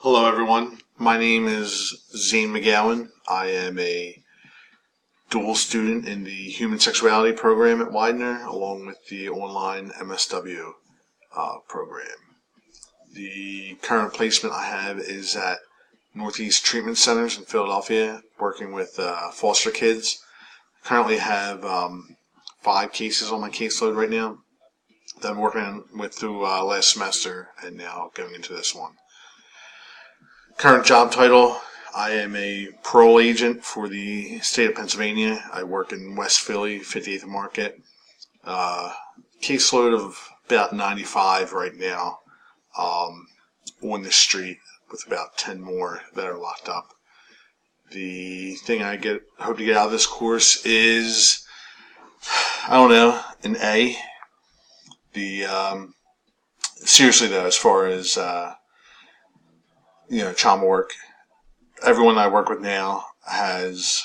Hello, everyone. My name is Zane McGowan. I am a dual student in the Human Sexuality program at Widener, along with the online MSW program. The current placement I have is at Northeast Treatment Centers in Philadelphia, working with foster kids. I currently have 5 cases on my caseload right now that I'm working with through last semester and now going into this one. Current job title, I am a parole agent for the state of Pennsylvania. I work in West Philly, 58th Market. Caseload of about 95 right now on the street, with about 10 more that are locked up. The thing I hope to get out of this course is, an A. Seriously though, as far as trauma work, everyone I work with now has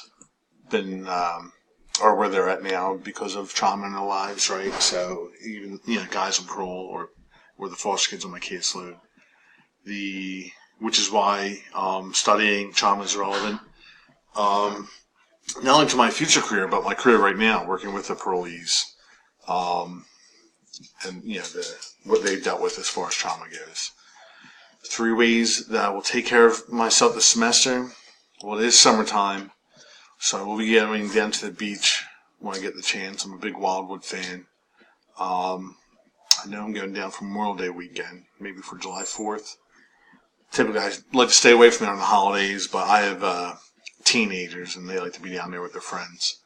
been, or where they're at now because of trauma in their lives, right? So even, guys on parole or the foster kids on my caseload, which is why, studying trauma is relevant, not only to my future career, but my career right now, working with the parolees, and, what they've dealt with as far as trauma goes. 3 ways that I will take care of myself this semester. Well, it is summertime, so I will be going down to the beach when I get the chance. I'm a big Wildwood fan. I know I'm going down for Memorial Day weekend, maybe for July 4th. Typically, I like to stay away from it on the holidays, but I have teenagers, and they like to be down there with their friends.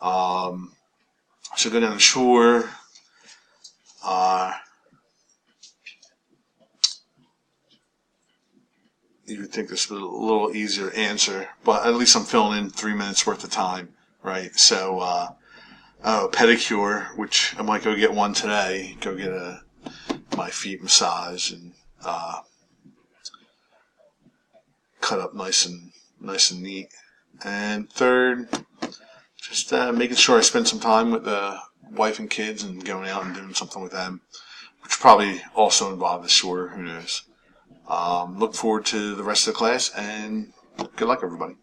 So go down the shore. You would think this was a little easier to answer, but at least I'm filling in 3 minutes worth of time, right? So, pedicure, which I might go get one today, go get my feet massage and cut up nice and neat. And third, just making sure I spend some time with the wife and kids and going out and doing something with them, which probably also involve the shore, who knows. Look forward to the rest of the class, and good luck, everybody.